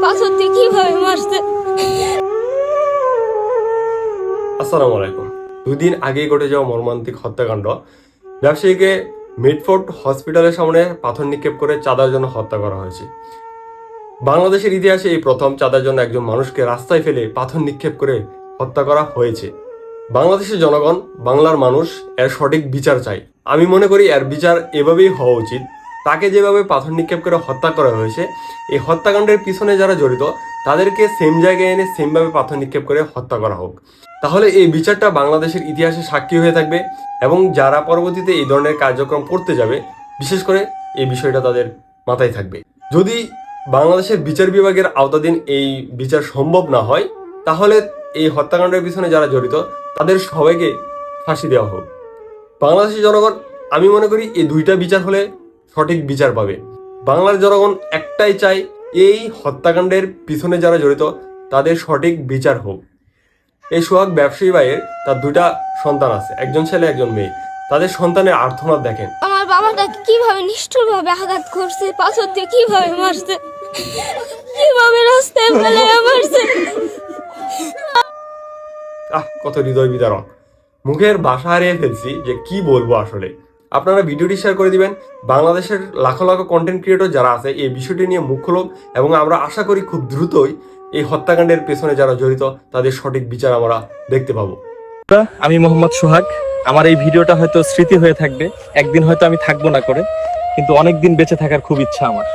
পাথর দিয়ে কিভাবে মারছে। আসসালামু আলাইকুম। 2 দিন আগে ঘটে যাওয়া মর্মান্তিক হত্যাকাণ্ড, ব্যবসায়ীকে মিডফোর্ড হসপিটালের সামনে পাথর নিক্ষেপ করে চাঁদার জন্য হত্যা করা হয়েছে। বাংলাদেশের ইতিহাসে এই প্রথম চাঁদার জন্য একজন মানুষকে রাস্তায় ফেলে পাথর নিক্ষেপ করে হত্যা করা হয়েছে। বাংলাদেশের জনগণ, বাংলার মানুষ এর সঠিক বিচার চায়। আমি মনে করি এর বিচার এভাবেই হওয়া উচিত। তাকে যেভাবে পাথর নিক্ষেপ করে হত্যা করা হয়েছে, এই হত্যাকাণ্ডের পিছনে যারা জড়িত তাদেরকে সেম জায়গায় এনে সেমভাবে পাথর নিক্ষেপ করে হত্যা করা হোক। তাহলে এই বিচারটা বাংলাদেশের ইতিহাসে সাক্ষী হয়ে থাকবে এবং যারা পরবর্তীতে এই ধরনের কার্যক্রম করতে যাবে, বিশেষ করে এই বিষয়টা তাদের মাথায় থাকবে। যদি বাংলাদেশের বিচার বিভাগের আওতাধীন এই বিচার সম্ভব না হয়, তাহলে এই হত্যাকাণ্ডের পিছনে যারা জড়িত তাদের সবাইকে ফাঁসি দেওয়া হোক। বাংলাদেশের জনগণ, আমি মনে করি এই দুইটা বিচার হলে সঠিক বিচার পাবে। বাংলার জনগণ একটাই চাই, এই হত্যাকাণ্ডের পিছনে যারা জড়িত তাদের সঠিক বিচার হোক। এই সোহাগ ব্যবসায়ী ভাইয়ের তার 2টা সন্তান আছে, একজন ছেলে একজন মেয়ে। তাদের সন্তানের আর্তনাদ দেখেন। আমার বাবাটাকে কিভাবে নিষ্ঠুর ভাবে আঘাত করছে, পাথর দিয়ে কিভাবে মারছে, কিভাবে রাস্তায় ফেলে মারছে। কত হৃদয় বিদারক। মুখের ভাষা হারিয়ে ফেলছি যে কি বলবো আসলে। আপনারা ভিডিওটি শেয়ার করে দিবেন। বাংলাদেশের লাখো লাখো কন্টেন্ট ক্রিয়েটর যারা আছে এই বিষয়টি নিয়ে মুখ খুলুক এবং আমরা আশা করি খুব দ্রুতই এই হত্যাকাণ্ডের পেছনে যারা জড়িত তাদের সঠিক বিচার আমরা দেখতে পাবো। আমি মোহাম্মদ সোহাগ। আমার এই ভিডিওটা হয়তো স্মৃতি হয়ে থাকবে, একদিন হয়তো আমি থাকবো না করে, কিন্তু অনেকদিন বেঁচে থাকার খুব ইচ্ছা আমার।